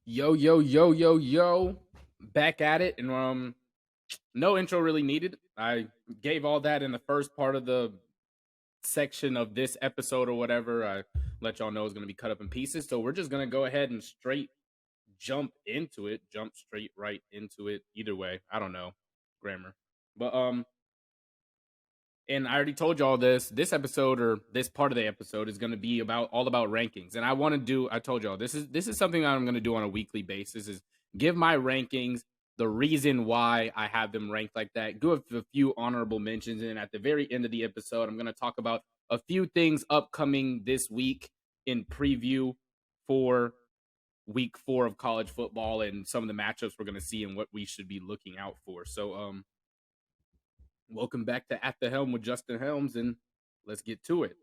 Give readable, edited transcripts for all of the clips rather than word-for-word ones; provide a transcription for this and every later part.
Yo, yo, yo, yo, yo. Back at it. And no intro really needed. I gave all that in the first part of the section of this episode or whatever. I let y'all know it's gonna be cut up in pieces. So we're just gonna go ahead and straight jump into it. Jump straight right into it. Either way. I don't know. Grammar. But and I already told y'all this episode or this part of the episode is going to be about all about rankings. And I told y'all this is something that I'm going to do on a weekly basis is give my rankings, the reason why I have them ranked like that, give a few honorable mentions, and at the very end of the episode I'm going to talk about a few things upcoming this week in preview for week 4 of college football and some of the matchups we're going to see and what we should be looking out for. So welcome back to At the Helm with Justin Helms, and let's get to it.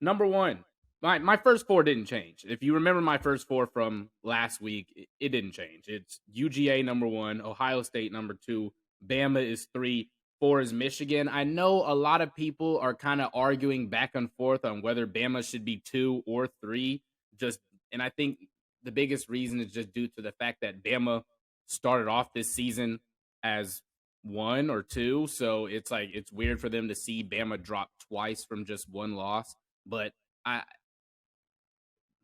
Number one, my first four didn't change. If you remember my first four from last week, it didn't change. It's UGA number 1, Ohio State number 2, Bama is 3, 4 is Michigan. I know a lot of people are kind of arguing back and forth on whether Bama should be 2 or 3. And I think the biggest reason is just due to the fact that Bama started off this season as 1 or 2, so it's like it's weird for them to see Bama drop twice from just one loss. But I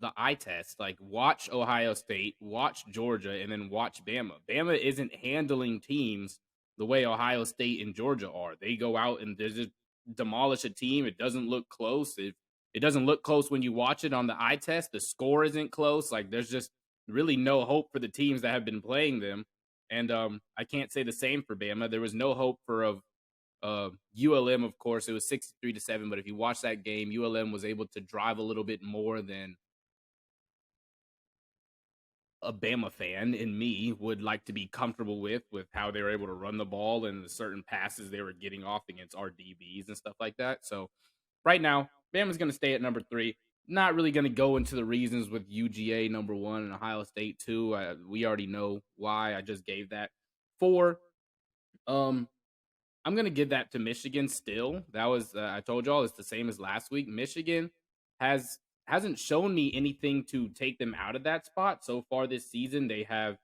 the eye test, like watch Ohio State, watch Georgia, and then watch Bama. Bama isn't handling teams the way Ohio State and Georgia are. They go out and they just demolish a team. It doesn't look close. It doesn't look close when you watch it on the eye test. The score isn't close. Like there's just really no hope for the teams that have been playing them. And I can't say the same for Bama. There was no hope for ULM, of course. It was 63-7, but if you watch that game, ULM was able to drive a little bit more than a Bama fan in me would like to be comfortable with how they were able to run the ball and the certain passes they were getting off against our DBs and stuff like that. So right now, Bama's going to stay at number 3. Not really going to go into the reasons with UGA number 1 and Ohio State 2. We already know why. I just gave that. 4, I'm going to give that to Michigan still. That was I told y'all it's the same as last week. Michigan hasn't shown me anything to take them out of that spot so far this season. They have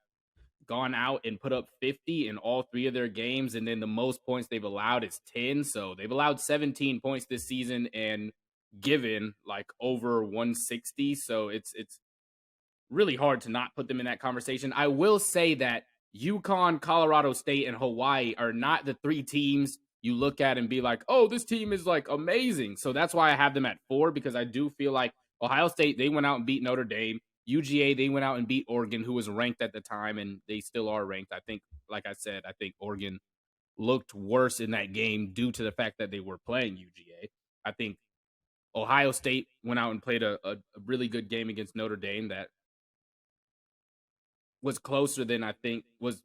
gone out and put up 50 in all 3 of their games, and then the most points they've allowed is 10. So they've allowed 17 points this season and given like over 160. So it's really hard to not put them in that conversation. I will say that UConn, Colorado State, and Hawaii are not the 3 teams you look at and be like, oh, this team is like amazing. So that's why I have them at 4, because I do feel like Ohio State, they went out and beat Notre Dame. UGA, they went out and beat Oregon, who was ranked at the time, and they still are ranked. I think, like I said, I think Oregon looked worse in that game due to the fact that they were playing UGA. I think Ohio State went out and played a really good game against Notre Dame that was closer than I think was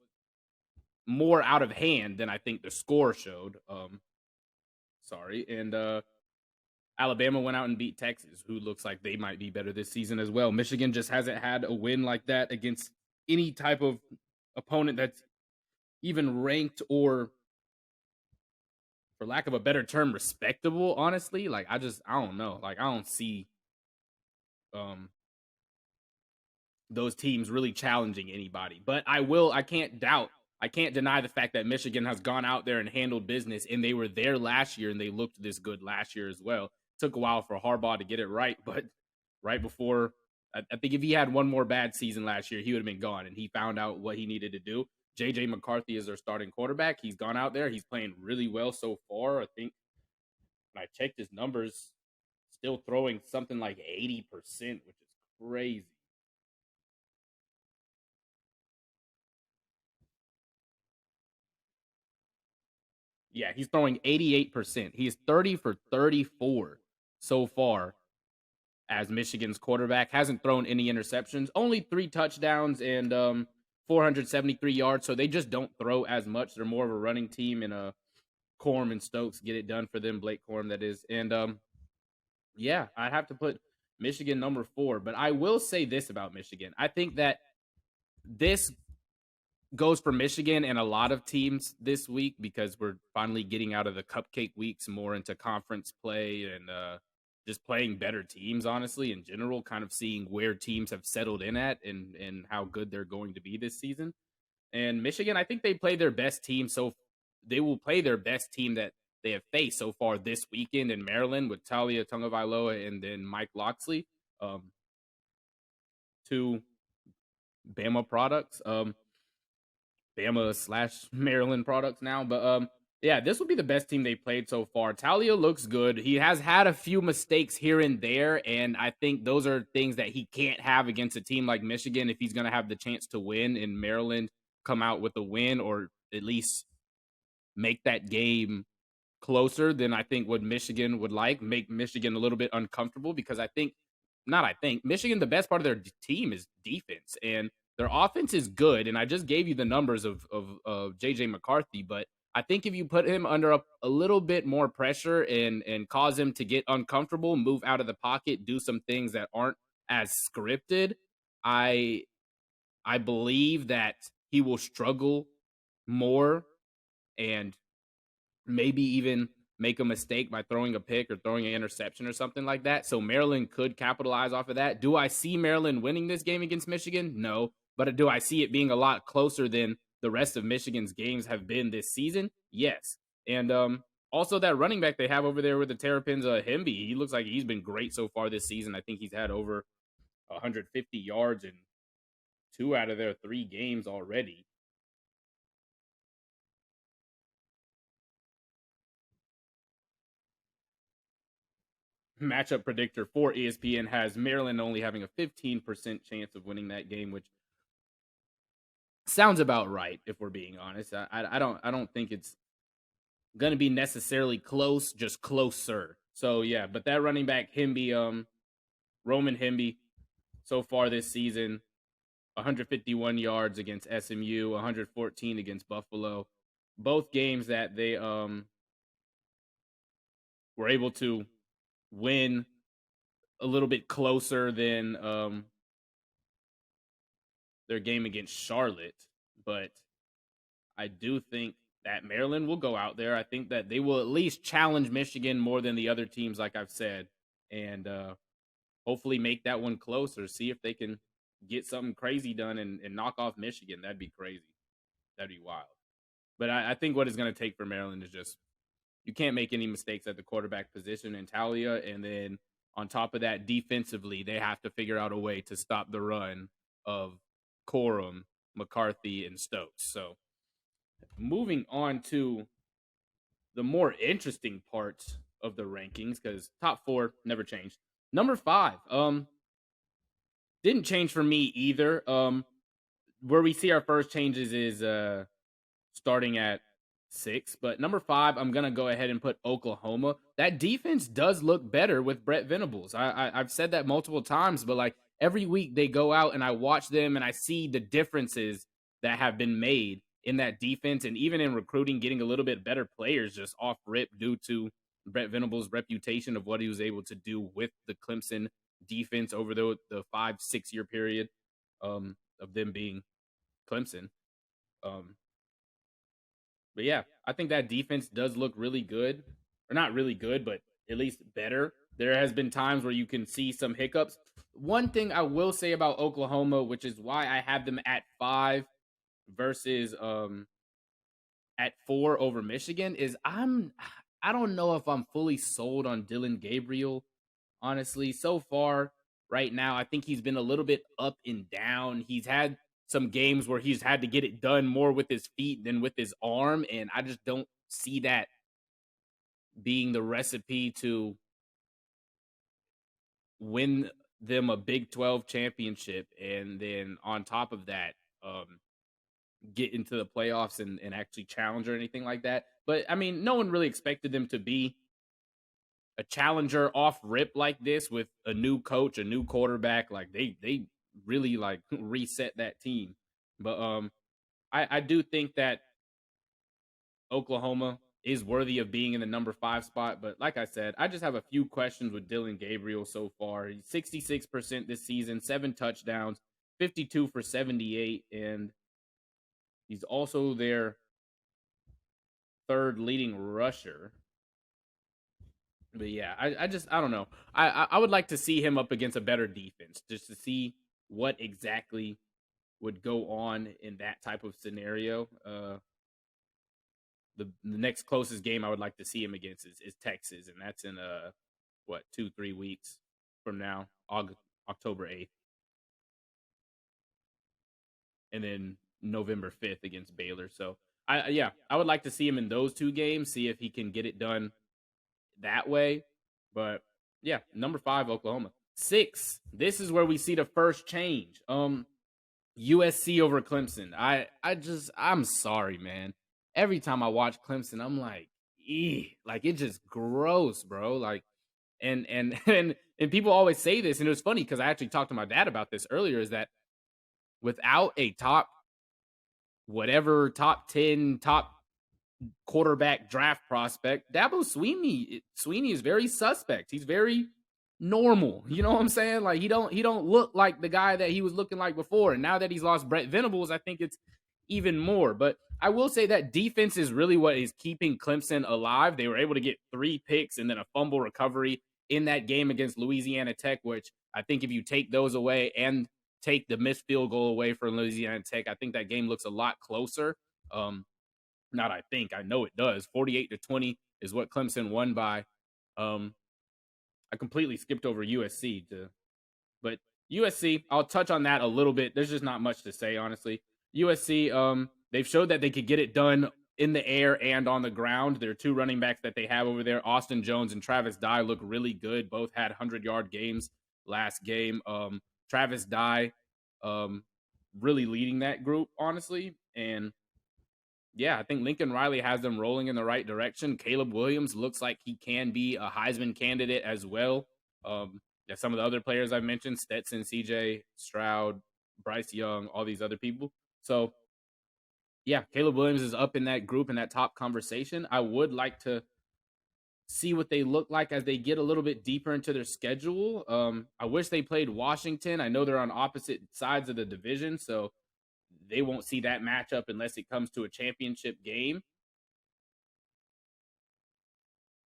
more out of hand than I think the score showed. Sorry. And Alabama went out and beat Texas, who looks like they might be better this season as well. Michigan just hasn't had a win like that against any type of opponent that's even ranked or, for lack of a better term, respectable, honestly. Like I don't know. Like I don't see those teams really challenging anybody. But I can't deny the fact that Michigan has gone out there and handled business, and they were there last year and they looked this good last year as well. Took a while for Harbaugh to get it right, but right before, I think if he had one more bad season last year, he would have been gone, and he found out what he needed to do. JJ McCarthy is their starting quarterback. He's gone out there. He's playing really well so far. I think when I checked his numbers, still throwing something like 80%, which is crazy. Yeah, he's throwing 88%. He is 30 for 34 so far as Michigan's quarterback. Hasn't thrown any interceptions, only 3 touchdowns and 473 yards. So they just don't throw as much. They're more of a running team, and Corum and Stokes get it done for them. Blake Corum, that is. And yeah, I'd have to put Michigan number 4. But I will say this about Michigan. I think that this goes for Michigan and a lot of teams this week, because we're finally getting out of the cupcake weeks, more into conference play and just playing better teams, honestly, in general, kind of seeing where teams have settled in at and how good they're going to be this season. And Michigan, I think they play their best team. So they will play their best team that they have faced so far this weekend in Maryland with Talia Tungavailoa and then Mike Loxley, two Bama products, Bama slash Maryland products now. But yeah, this will be the best team they played so far. Talia looks good. He has had a few mistakes here and there, and I think those are things that he can't have against a team like Michigan if he's going to have the chance to win in Maryland, come out with a win, or at least make that game closer than I think what Michigan would like, make Michigan a little bit uncomfortable because I think Michigan, the best part of their team is defense, and their offense is good. And I just gave you the numbers of JJ McCarthy, but I think if you put him under a little bit more pressure and cause him to get uncomfortable, move out of the pocket, do some things that aren't as scripted, I I believe that he will struggle more and maybe even make a mistake by throwing a pick or throwing an interception or something like that. So Maryland could capitalize off of that. Do I see Maryland winning this game against Michigan? No. But do I see it being a lot closer than the rest of Michigan's games have been this season? Yes. And also that running back they have over there with the Terrapins, Hemby, he looks like he's been great so far this season. I think he's had over 150 yards in 2 out of their 3 games already. Matchup predictor for ESPN has Maryland only having a 15% chance of winning that game, which sounds about right if we're being honest. I don't think it's going to be necessarily close, just closer. So yeah, but that running back Hemby, Roman Hemby, so far this season, 151 yards against SMU, 114 against Buffalo. Both games that they were able to win a little bit closer than their game against Charlotte, but I do think that Maryland will go out there. I think that they will at least challenge Michigan more than the other teams, like I've said, and hopefully make that one closer. See if they can get something crazy done and knock off Michigan. That'd be crazy. That'd be wild. But I think what it's going to take for Maryland is just you can't make any mistakes at the quarterback position in Talia, and then on top of that, defensively, they have to figure out a way to stop the run of Corum, McCarthy, and Stokes. So moving on to the more interesting parts of the rankings, because top 4 never changed. Number 5, didn't change for me either. Where we see our first changes is starting at 6, but number 5, I'm gonna go ahead and put Oklahoma. That defense does look better with Brett Venables. I've said that multiple times, but like every week they go out and I watch them and I see the differences that have been made in that defense, and even in recruiting, getting a little bit better players just off rip due to Brett Venables' reputation of what he was able to do with the Clemson defense over the 5-6 year period of them being Clemson. But yeah, I think that defense does look really good. Or not really good, but at least better. There has been times where you can see some hiccups. One thing I will say about Oklahoma, which is why I have them at 5 versus at 4 over Michigan, is I don't know if I'm fully sold on Dylan Gabriel, honestly. So far, right now, I think he's been a little bit up and down. He's had some games where he's had to get it done more with his feet than with his arm, and I just don't see that being the recipe to win them a Big 12 championship, and then on top of that, get into the playoffs and actually challenge or anything like that. But I mean, no one really expected them to be a challenger off rip like this with a new coach, a new quarterback. Like they really like reset that team. But I do think that Oklahoma is worthy of being in the number 5 spot. But like I said, I just have a few questions with Dylan Gabriel so far. He's 66% this season, 7 touchdowns, 52 for 78, and he's also their 3rd leading rusher. But yeah, I don't know. I would like to see him up against a better defense just to see what exactly would go on in that type of scenario. The next closest game I would like to see him against is Texas, and that's in what 2-3 weeks from now, October 8th, and then November 5th against Baylor. So I would like to see him in those two games, see if he can get it done that way. But yeah, number 5, Oklahoma. 6, this is where we see the first change. USC over Clemson. I'm sorry, man. Every time I watch Clemson, I'm like, like it's just gross, bro. Like, and and people always say this, and it was funny because I actually talked to my dad about this earlier. Is that without a top 10, top quarterback draft prospect, Dabo Sweeney is very suspect. He's very normal. You know what I'm saying? Like he don't look like the guy that he was looking like before. And now that he's lost Brett Venables, I think it's even more. But I will say that defense is really what is keeping Clemson alive. They were able to get 3 picks and then a fumble recovery in that game against Louisiana Tech, which I think if you take those away and take the missed field goal away from Louisiana Tech, I think that game looks a lot closer. Not I think, I know it does. 48-20 is what Clemson won by. I completely skipped over USC but USC, I'll touch on that a little bit. There's just not much to say, honestly. USC, they've showed that they could get it done in the air and on the ground. There are 2 running backs that they have over there. Austin Jones and Travis Dye look really good. Both had 100-yard games last game. Travis Dye really leading that group, honestly. And yeah, I think Lincoln Riley has them rolling in the right direction. Caleb Williams looks like he can be a Heisman candidate as well. Yeah, some of the other players I've mentioned, Stetson, CJ Stroud, Bryce Young, all these other people. So yeah, Caleb Williams is up in that group in that top conversation. I would like to see what they look like as they get a little bit deeper into their schedule. I wish they played Washington. I know they're on opposite sides of the division, so they won't see that matchup unless it comes to a championship game.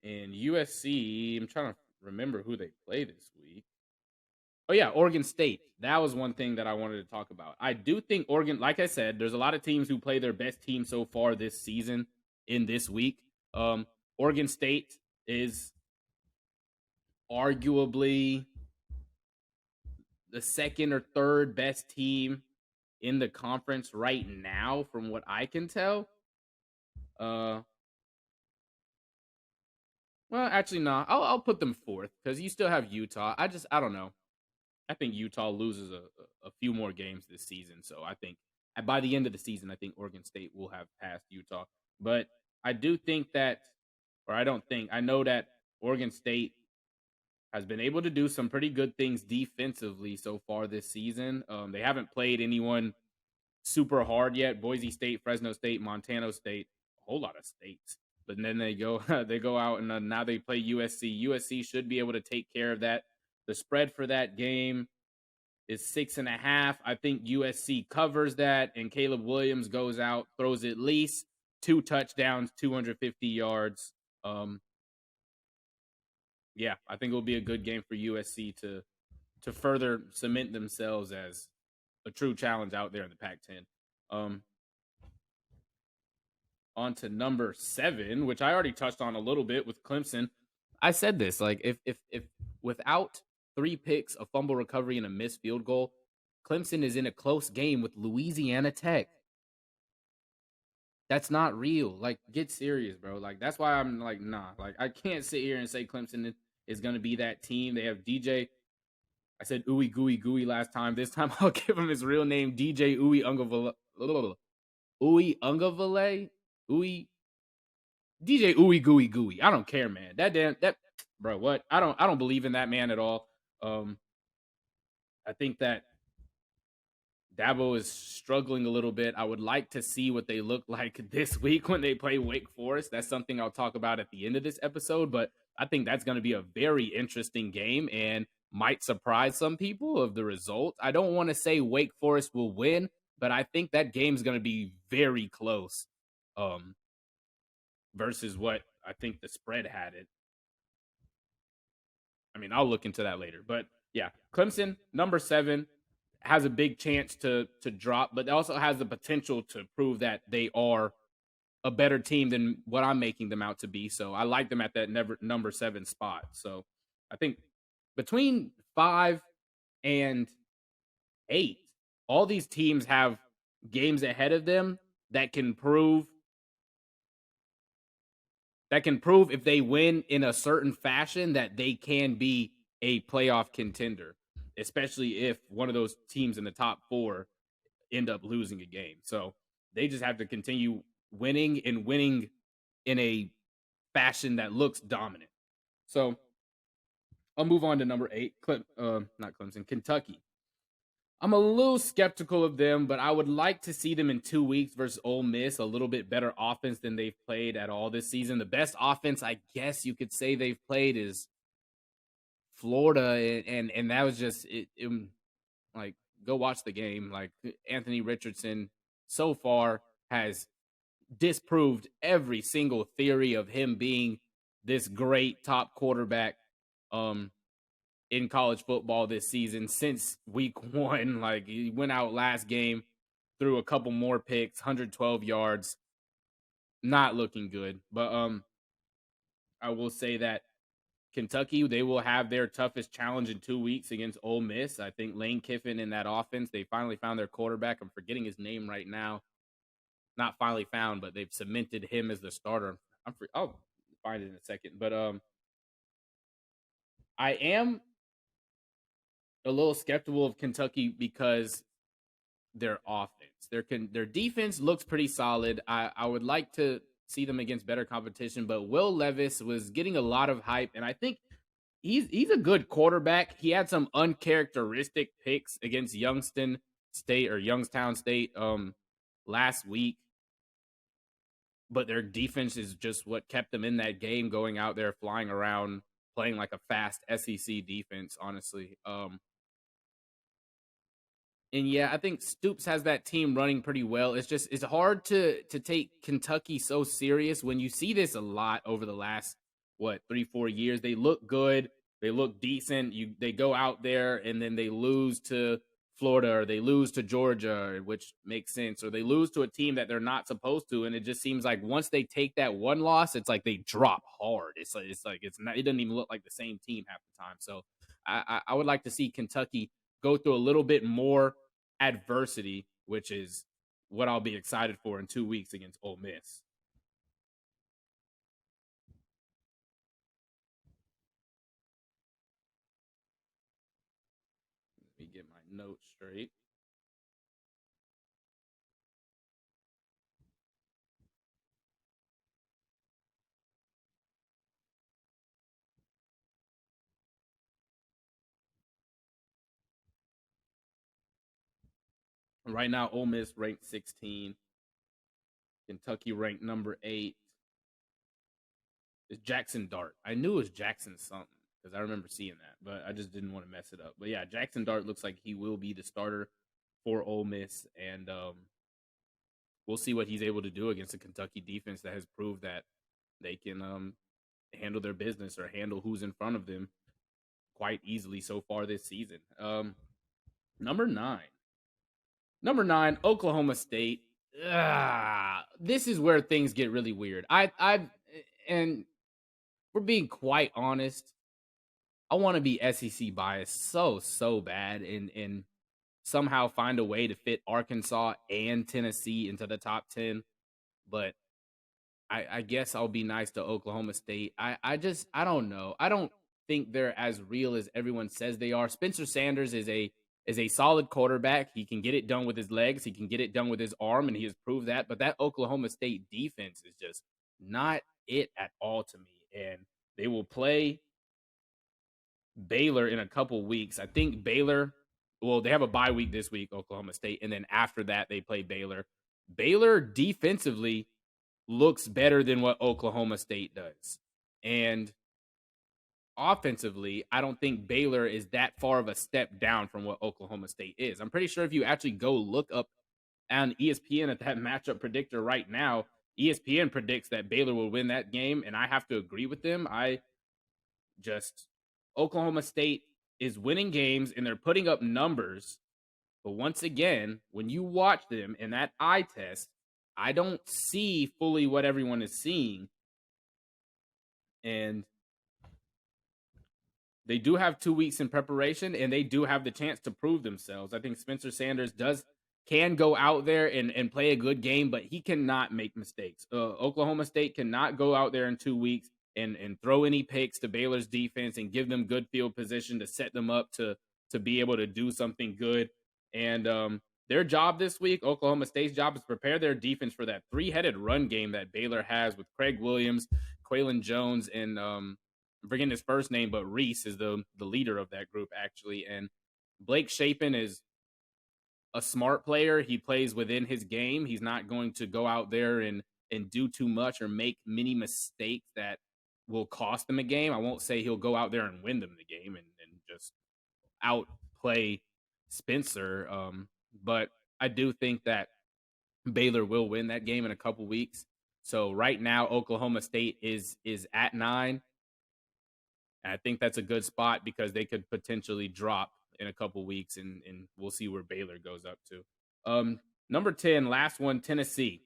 And USC, I'm trying to remember who they play this week. Oh, yeah, Oregon State. That was one thing that I wanted to talk about. I do think Oregon, like I said, there's a lot of teams who play their best team so far this season in this week. Oregon State is arguably the second or third best team in the conference right now, from what I can tell. Well, actually, no. I'll put them fourth because you still have Utah. I don't know. I think Utah loses a few more games this season, so I think by the end of the season, I think Oregon State will have passed Utah. But I do think that, or I don't think, I know that Oregon State has been able to do some pretty good things defensively so far this season. They haven't played anyone super hard yet. Boise State, Fresno State, Montana State, a whole lot of states. But then they go out and now they play USC. USC should be able to take care of that. The spread for that game is 6.5. I think USC covers that, and Caleb Williams goes out, throws at least 2 touchdowns, 250 yards. Yeah, I think it'll be a good game for USC to further cement themselves as a true challenge out there in the Pac-10. On to number 7, which I already touched on a little bit with Clemson. I said this, like if without 3 picks, a fumble recovery, and a missed field goal, Clemson is in a close game with Louisiana Tech. That's not real. Like, get serious, bro. Like, that's why I'm like, nah. Like, I can't sit here and say Clemson is going to be that team. They have DJ. I said Ooey Gooey Gooey last time. This time I'll give him his real name, DJ Ooey Ungavale. Ooey Ungavale? Ooey DJ Ooey Gooey Gooey. I don't care, man. That bro, what? I don't believe in that man at all. I think that Dabo is struggling a little bit. I would like to see what they look like this week when they play Wake Forest. That's something I'll talk about at the end of this episode, but I think that's going to be a very interesting game and might surprise some people of the result. I don't want to say Wake Forest will win, but I think that game's going to be very close versus what I think the spread had it. I mean, I'll look into that later. But yeah, Clemson, number 7, has a big chance to drop, but also has the potential to prove that they are a better team than what I'm making them out to be. So I like them at that number 7 spot. So I think between 5 and 8, all these teams have games ahead of them that can prove if they win in a certain fashion that they can be a playoff contender, especially if one of those teams in the top 4 end up losing a game. So they just have to continue winning and winning in a fashion that looks dominant. So I'll move on to number 8, not Clemson, Kentucky. I'm a little skeptical of them, but I would like to see them in 2 weeks versus Ole Miss, a little bit better offense than they've played at all this season. The best offense, I guess you could say they've played, is Florida, and that was just like, go watch the game. Like, Anthony Richardson so far has disproved every single theory of him being this great top quarterback in college football this season since week 1. Like, he went out last game, threw a couple more picks, 112 yards, not looking good. But I will say that Kentucky, they will have their toughest challenge in 2 weeks against Ole Miss. I think Lane Kiffin in that offense, they finally found their quarterback. I'm forgetting his name right now. Not finally found, but they've cemented him as the starter. I'll find it in a second. But I am a little skeptical of Kentucky because their offense. Their defense looks pretty solid. I would like to see them against better competition, but Will Levis was getting a lot of hype, and I think he's a good quarterback. He had some uncharacteristic picks against Youngstown State last week, but their defense is just what kept them in that game, going out there flying around, playing like a fast SEC defense, honestly. And yeah, I think Stoops has that team running pretty well. It's hard to take Kentucky so serious when you see this a lot over the last 3-4 years. They look good, they look decent. They go out there and then they lose to Florida, or they lose to Georgia, which makes sense, or they lose to a team that they're not supposed to, and it just seems like once they take that one loss, it's like they drop hard. It's not. It doesn't even look like the same team half the time. So I would like to see Kentucky go through a little bit more adversity, which is what I'll be excited for in 2 weeks against Ole Miss. Let me get my notes straight. Right now, Ole Miss ranked 16. Kentucky ranked number 8. It's Jackson Dart. I knew it was Jackson something because I remember seeing that, but I just didn't want to mess it up. But yeah, Jackson Dart looks like he will be the starter for Ole Miss, and we'll see what he's able to do against a Kentucky defense that has proved that they can handle their business or handle who's in front of them quite easily so far this season. Number 9. Number 9, Oklahoma State. This is where things get really weird. And we're being quite honest. I want to be SEC biased so bad, and somehow find a way to fit Arkansas and Tennessee into the top 10. But I guess I'll be nice to Oklahoma State. I don't know. I don't think they're as real as everyone says they are. Spencer Sanders is a solid quarterback. He can get it done with his legs. He can get it done with his arm, and he has proved that. But that Oklahoma State defense is just not it at all to me. And they will play Baylor in a couple weeks. I think Baylor, well, they have a bye week this week, Oklahoma State, and then after that they play Baylor. Baylor defensively looks better than what Oklahoma State does. And offensively, I don't think Baylor is that far of a step down from what Oklahoma State is. I'm pretty sure if you actually go look up on ESPN at that matchup predictor right now, ESPN predicts that Baylor will win that game, and I have to agree with them. I just Oklahoma State is winning games and they're putting up numbers. But once again, when you watch them in that eye test, I don't see fully what everyone is seeing. And they do have 2 weeks in preparation, and they do have the chance to prove themselves. I think Spencer Sanders can go out there and play a good game, but he cannot make mistakes. Oklahoma State cannot go out there in 2 weeks and throw any picks to Baylor's defense and give them good field position to set them up to be able to do something good. And their job this week, Oklahoma State's job, is prepare their defense for that three-headed run game that Baylor has with Craig Williams, Quaylon Jones, and I'm forgetting his first name, but Reese is the leader of that group, actually. And Blake Shapen is a smart player. He plays within his game. He's not going to go out there and do too much or make many mistakes that will cost them a game. I won't say he'll go out there and win them the game and just outplay Spencer. But I do think that Baylor will win that game in a couple weeks. So right now, Oklahoma State is at 9. I think that's a good spot because they could potentially drop in a couple weeks, and we'll see where Baylor goes up to. Number 10, last one, Tennessee.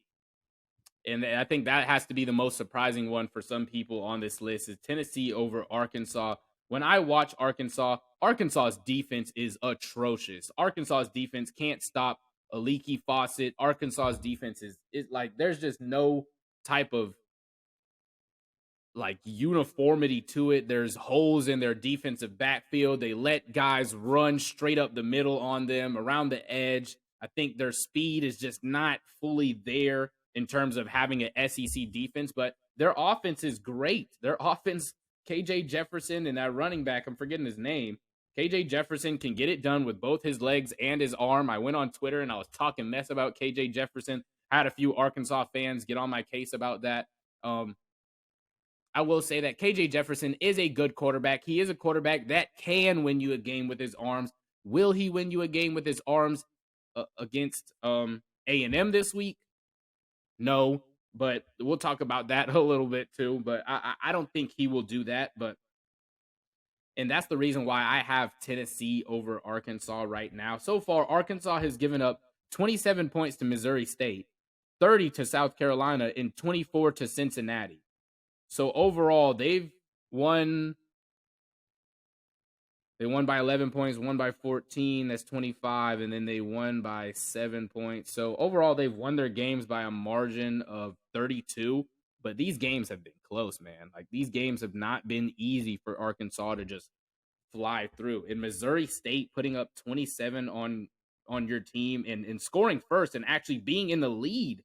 And I think that has to be the most surprising one for some people on this list is Tennessee over Arkansas. When I watch Arkansas's defense is atrocious. Arkansas's defense can't stop a leaky faucet. Arkansas's defense is like there's just no type of like uniformity to it. There's holes in their defensive backfield. They let guys run straight up the middle on them around the edge. I think their speed is just not fully there in terms of having an SEC defense, but their offense is great. Their offense, KJ Jefferson and that running back, I'm forgetting his name. KJ Jefferson can get it done with both his legs and his arm. I went on Twitter and I was talking mess about KJ Jefferson. I had a few Arkansas fans get on my case about that. I will say that KJ Jefferson is a good quarterback. He is a quarterback that can win you a game with his arms. Will he win you a game with his arms against A&M this week? No, but we'll talk about that a little bit too. But I don't think he will do that. And that's the reason why I have Tennessee over Arkansas right now. So far, Arkansas has given up 27 points to Missouri State, 30 to South Carolina, and 24 to Cincinnati. So overall, they've won. They won by 11 points, won by 14. That's 25. And then they won by 7 points. So overall, they've won their games by a margin of 32. But these games have been close, man. Like these games have not been easy for Arkansas to just fly through. And Missouri State putting up 27 on your team and scoring first and actually being in the lead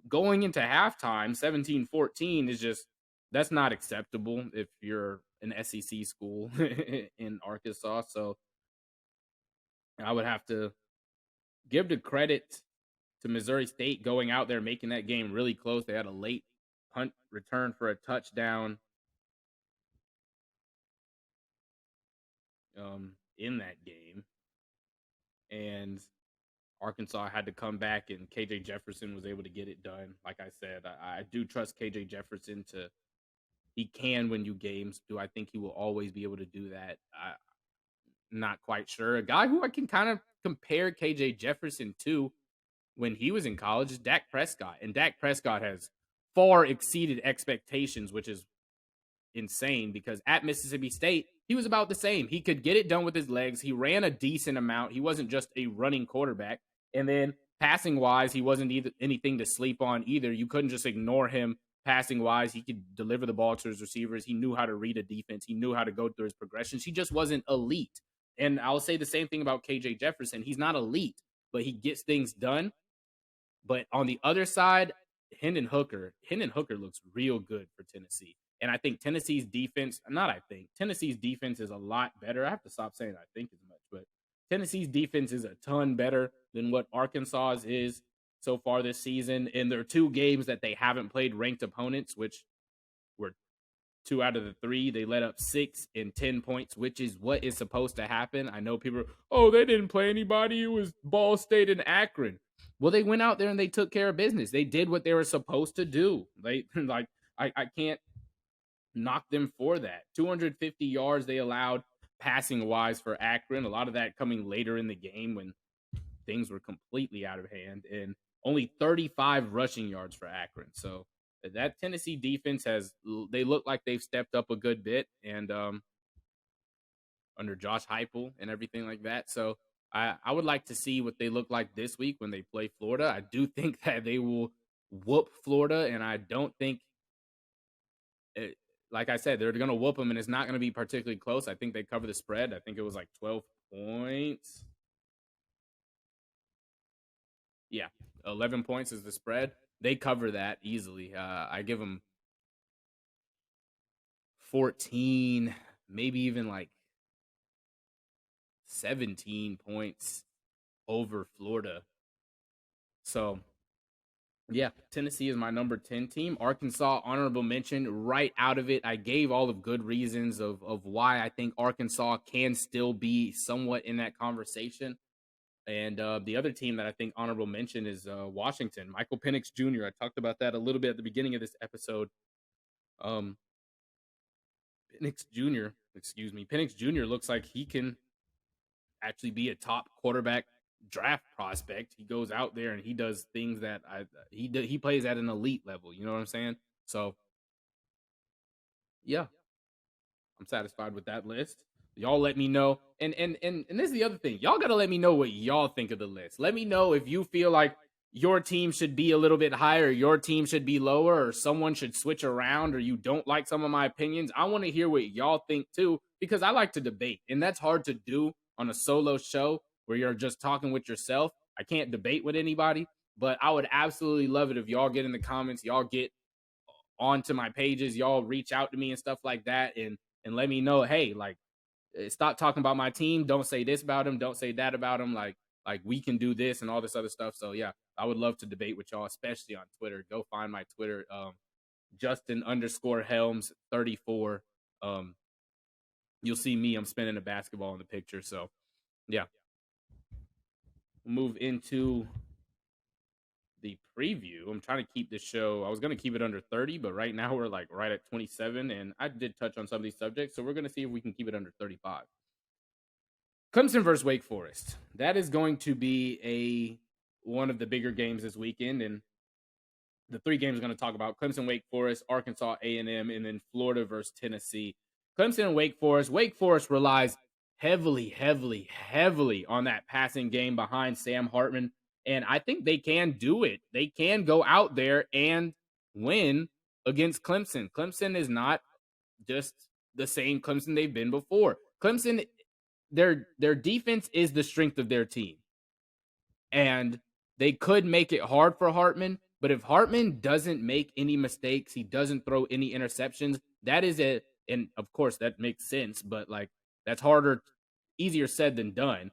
going into halftime, 17-14 is just, that's not acceptable if you're an SEC school in Arkansas. So I would have to give the credit to Missouri State going out there, making that game really close. They had a late punt return for a touchdown in that game. And Arkansas had to come back, and KJ Jefferson was able to get it done. Like I said, I do trust KJ Jefferson he can win you games. Do I think he will always be able to do that? I'm not quite sure. A guy who I can kind of compare KJ Jefferson to when he was in college is Dak Prescott. And Dak Prescott has far exceeded expectations, which is insane because at Mississippi State, he was about the same. He could get it done with his legs. He ran a decent amount. He wasn't just a running quarterback. And then passing wise, he wasn't anything to sleep on either. You couldn't just ignore him passing wise. He could deliver the ball to his receivers. He knew how to read a defense. He knew how to go through his progressions. He just wasn't elite. And I'll say the same thing about KJ Jefferson. He's not elite, but he gets things done. But on the other side, Hendon Hooker looks real good for Tennessee. And I think Tennessee's defense is a lot better. I have to stop saying I think as much, but Tennessee's defense is a ton better than what Arkansas's is so far this season. And there are 2 games that they haven't played ranked opponents, which were 2 out of the 3. They let up 6 and 10 points, which is what is supposed to happen. I know people they didn't play anybody. It was Ball State and Akron. Well, they went out there and they took care of business. They did what they were supposed to do. I can't knocked them for that. 250 yards they allowed passing wise for Akron. A lot of that coming later in the game when things were completely out of hand, and only 35 rushing yards for Akron. So that Tennessee defense they look like they've stepped up a good bit, and under Josh Heupel and everything like that. So I would like to see what they look like this week when they play Florida. I do think that they will whoop Florida, and I don't think like I said, they're going to whoop them, and it's not going to be particularly close. I think they cover the spread. I think it was like 12 points. Yeah, 11 points is the spread. They cover that easily. I give them 14, maybe even like 17 points over Florida. So, yeah, Tennessee is my number 10 team. Arkansas, honorable mention right out of it. I gave all of good reasons of why I think Arkansas can still be somewhat in that conversation. And the other team that I think honorable mention is Washington. Michael Penix Jr. I talked about that a little bit at the beginning of this episode. Penix Jr. looks like he can actually be a top quarterback draft prospect. He goes out there and he does things that he plays at an elite level. You know what I'm saying? So, yeah, I'm satisfied with that list. Y'all let me know. And this is the other thing. Y'all got to let me know what y'all think of the list. Let me know if you feel like your team should be a little bit higher, your team should be lower, or someone should switch around, or you don't like some of my opinions. I want to hear what y'all think too, because I like to debate. And that's hard to do on a solo show where you're just talking with yourself. I can't debate with anybody, but I would absolutely love it if y'all get in the comments, y'all get onto my pages, y'all reach out to me and stuff like that, and let me know, hey, like, stop talking about my team. Don't say this about him. Don't say that about him. Like we can do this and all this other stuff. So yeah, I would love to debate with y'all, especially on Twitter. Go find my Twitter, Justin_Helms 34. You'll see me. I'm spinning a basketball in the picture. So yeah, we'll move into the preview. I'm trying to keep this show. I was going to keep it under 30, but right now we're like right at 27, and I did touch on some of these subjects, so we're going to see if we can keep it under 35. Clemson versus Wake Forest. That is going to be one of the bigger games this weekend, and the three games we're going to talk about: Clemson, Wake Forest, Arkansas A&M, and then Florida versus Tennessee. Clemson and Wake Forest. Wake Forest relies heavily on that passing game behind Sam Hartman, and I think they can do it. They can go out there and win against Clemson. Clemson is not just the same Clemson they've been before. Clemson, their defense is the strength of their team, and they could make it hard for Hartman. But if Hartman doesn't make any mistakes, he doesn't throw any interceptions, that is it. And of course that makes sense, but like that's easier said than done.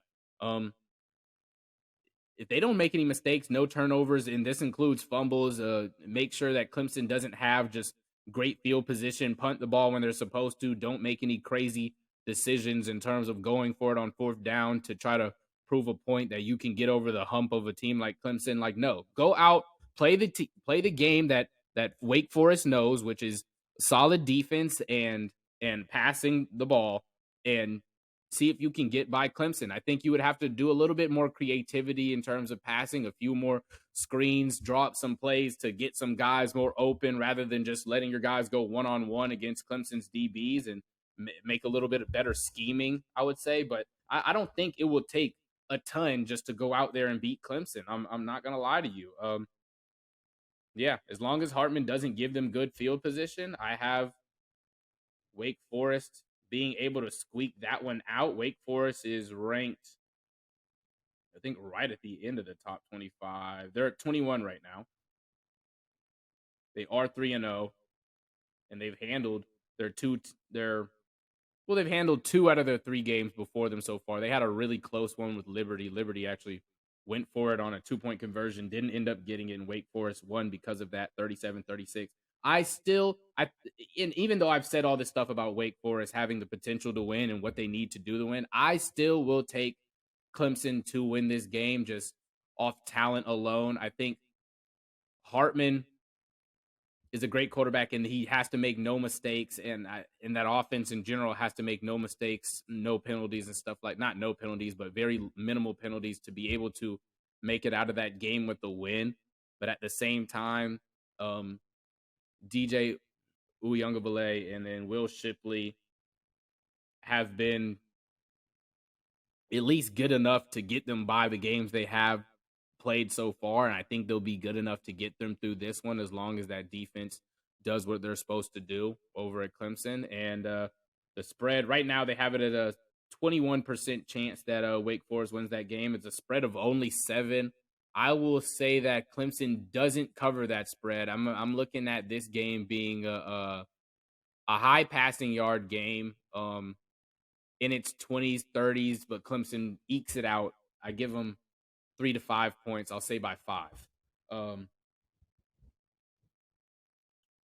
If they don't make any mistakes, no turnovers, and this includes fumbles, make sure that Clemson doesn't have just great field position, punt the ball when they're supposed to, don't make any crazy decisions in terms of going for it on fourth down to try to prove a point that you can get over the hump of a team like Clemson. Like, no, go out, play the game that Wake Forest knows, which is solid defense and passing the ball, and see if you can get by Clemson. I think you would have to do a little bit more creativity in terms of passing, a few more screens, drop some plays to get some guys more open rather than just letting your guys go one-on-one against Clemson's DBs, and make a little bit of better scheming, I would say. But I don't think it will take a ton just to go out there and beat Clemson. I'm not going to lie to you. Yeah, as long as Hartman doesn't give them good field position, I have Wake Forest being able to squeak that one out. Wake Forest is ranked, I think, right at the end of the top 25. They're at 21 right now. They are 3-0, and they've handled they've handled 2 out of their 3 games before them so far. They had a really close one with Liberty. Liberty actually went for it on a 2-point conversion, didn't end up getting it, and Wake Forest won because of that, 37-36. And even though I've said all this stuff about Wake Forest having the potential to win and what they need to do to win, I still will take Clemson to win this game just off talent alone. I think Hartman is a great quarterback, and he has to make no mistakes. And that offense in general has to make no mistakes, no penalties and stuff like not no penalties, but very minimal penalties to be able to make it out of that game with the win. But at the same time, DJ Uyunglele and then Will Shipley have been at least good enough to get them by the games they have played so far. And I think they'll be good enough to get them through this one as long as that defense does what they're supposed to do over at Clemson. And the spread right now, they have it at a 21% chance that Wake Forest wins that game. It's a spread of only 7. I will say that Clemson doesn't cover that spread. I'm looking at this game being a high passing yard game. In its 20s, 30s, but Clemson ekes it out. I give them 3 to 5 points. I'll say by 5.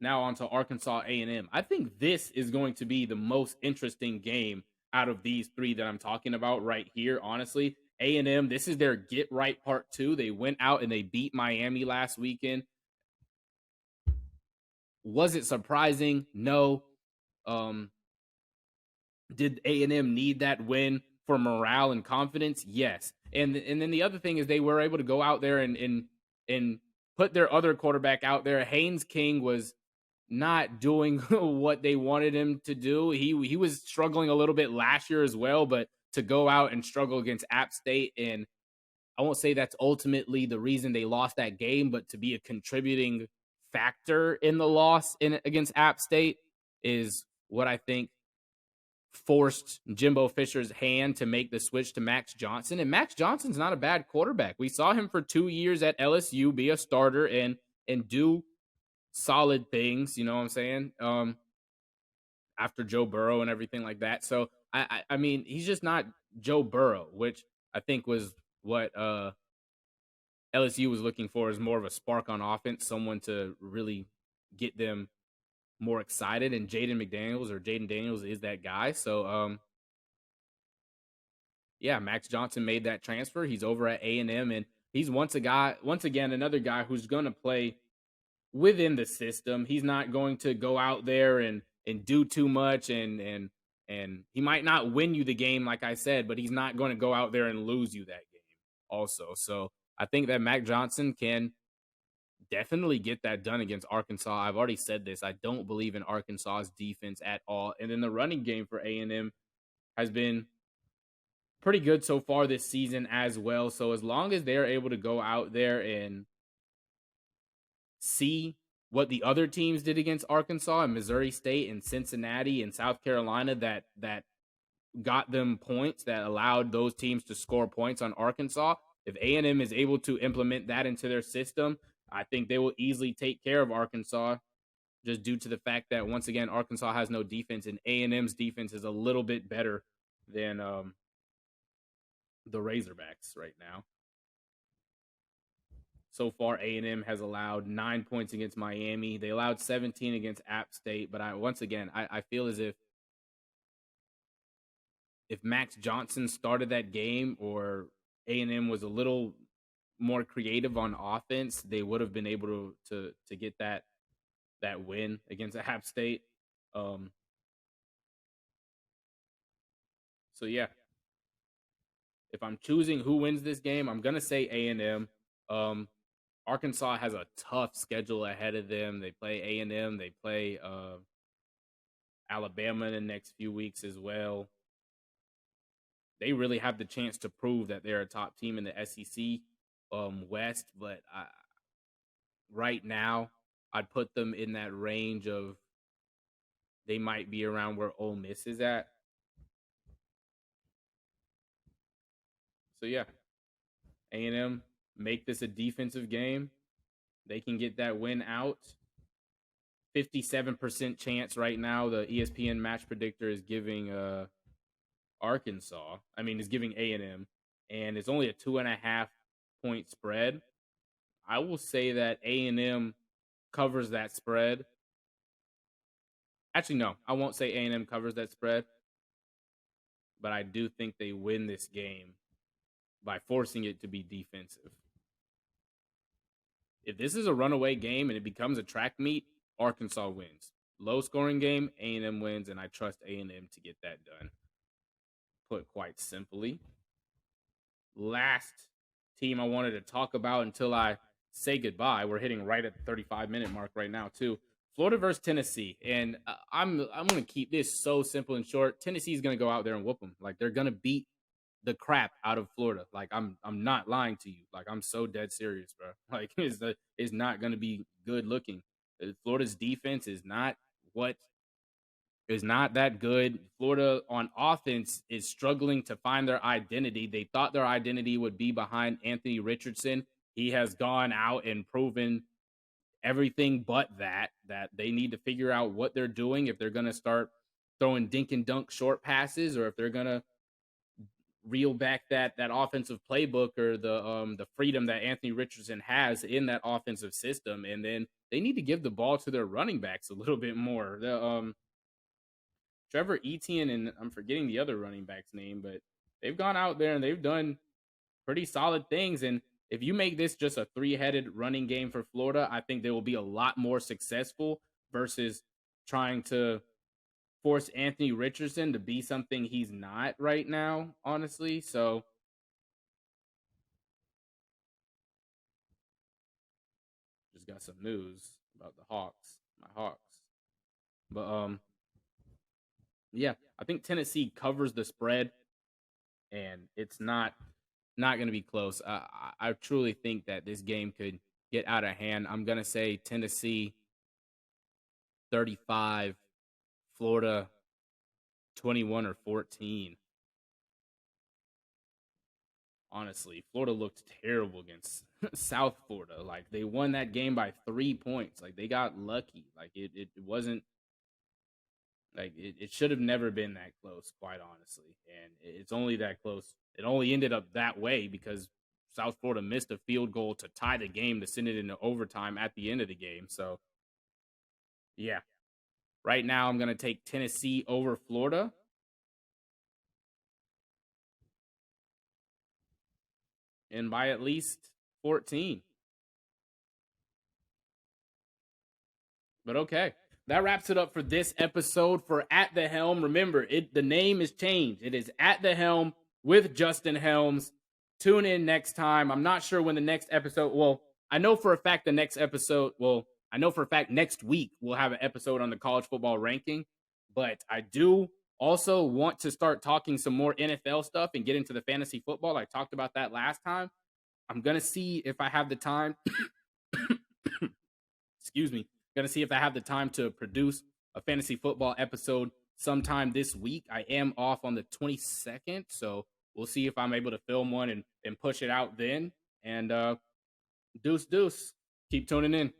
Now on to Arkansas A&M. I think this is going to be the most interesting game out of these 3 that I'm talking about right here. Honestly, A&M, this is their get right part 2. They went out and they beat Miami last weekend. Was it surprising? No. Did A&M need that win for morale and confidence? Yes. And then the other thing is they were able to go out there and put their other quarterback out there. Haynes King was not doing what they wanted him to do. He was struggling a little bit last year as well, but to go out and struggle against App State, and I won't say that's ultimately the reason they lost that game, but to be a contributing factor in the loss against App State is what I think forced Jimbo Fisher's hand to make the switch to Max Johnson. And Max Johnson's not a bad quarterback. We saw him for 2 years at LSU be a starter and do solid things, you know what I'm saying? After Joe Burrow and everything like that. So I mean, he's just not Joe Burrow, which I think was what LSU was looking for, is more of a spark on offense, someone to really get them more excited, and Jaden Daniels is that guy. So yeah, Max Johnson made that transfer. He's over at A&M, and he's once again another guy who's going to play within the system. He's not going to go out there and do too much, and he might not win you the game, like I said, but he's not going to go out there and lose you that game also. So I think that Mac Johnson can definitely get that done against Arkansas. I've already said this. I don't believe in Arkansas's defense at all. And then the running game for A&M has been pretty good so far this season as well. So as long as they're able to go out there and see what the other teams did against Arkansas and Missouri State and Cincinnati and South Carolina that got them points, that allowed those teams to score points on Arkansas, if A&M is able to implement that into their system, I think they will easily take care of Arkansas, just due to the fact that, once again, Arkansas has no defense, and A&M's defense is a little bit better than the Razorbacks right now. So far, A&M has allowed 9 points against Miami. They allowed 17 against App State. But I feel as if Max Johnson started that game, or A&M was a little more creative on offense, they would have been able to get that win against App State. So yeah, if I'm choosing who wins this game, I'm gonna say A&M. Arkansas has a tough schedule ahead of them. They play A&M. They play Alabama in the next few weeks as well. They really have the chance to prove that they're a top team in the SEC West, but right now I'd put them in that range of, they might be around where Ole Miss is at. So yeah, A&M make this a defensive game. They can get that win out. 57% chance right now. The ESPN match predictor is giving is giving A&M, and it's only a 2.5 point spread. I will say that A&M covers that spread. Actually, no, I won't say A&M covers that spread, but I do think they win this game by forcing it to be defensive. If this is a runaway game and it becomes a track meet, Arkansas wins. Low scoring game, A&M wins, and I trust A&M to get that done. Put quite simply. Last team I wanted to talk about until I say goodbye. We're hitting right at the 35-minute mark right now, too. Florida versus Tennessee, and I'm going to keep this so simple and short. Tennessee's going to go out there and whoop them. Like, they're going to beat the crap out of Florida. Like, I'm not lying to you. Like, I'm so dead serious, bro. Like, it's not going to be good looking. Florida's defense is not that good. Florida on offense is struggling to find their identity. They thought their identity would be behind Anthony Richardson. He has gone out and proven everything but that they need to figure out what they're doing if they're going to start throwing dink and dunk short passes, or if they're going to reel back that offensive playbook, or the freedom that Anthony Richardson has in that offensive system. And then they need to give the ball to their running backs a little bit more. Trevor Etienne, and I'm forgetting the other running back's name, but they've gone out there and they've done pretty solid things. And if you make this just a three-headed running game for Florida, I think they will be a lot more successful versus trying to force Anthony Richardson to be something he's not right now, honestly. So just got some news about the Hawks, my Hawks. But yeah, I think Tennessee covers the spread, and it's not going to be close. I truly think that this game could get out of hand. I'm going to say Tennessee 35, Florida 21 or 14. Honestly, Florida looked terrible against South Florida. Like, they won that game by 3 points. Like, they got lucky. Like, it wasn't like it should have never been that close, quite honestly. And it's only that close. It only ended up that way because South Florida missed a field goal to tie the game to send it into overtime at the end of the game. So, yeah. Right now, I'm going to take Tennessee over Florida. And by at least 14. But okay. That wraps it up for this episode for At the Helm. Remember, the name is changed. It is At the Helm with Justin Helms. Tune in next time. I'm not sure when the next episode. Well, I know for a fact next week we'll have an episode on the college football ranking. But I do also want to start talking some more NFL stuff and get into the fantasy football. I talked about that last time. I'm going to see if I have the time. Excuse me. Going to see if I have the time to produce a fantasy football episode sometime this week. I am off on the 22nd, so we'll see if I'm able to film one and push it out then. And deuce. Keep tuning in.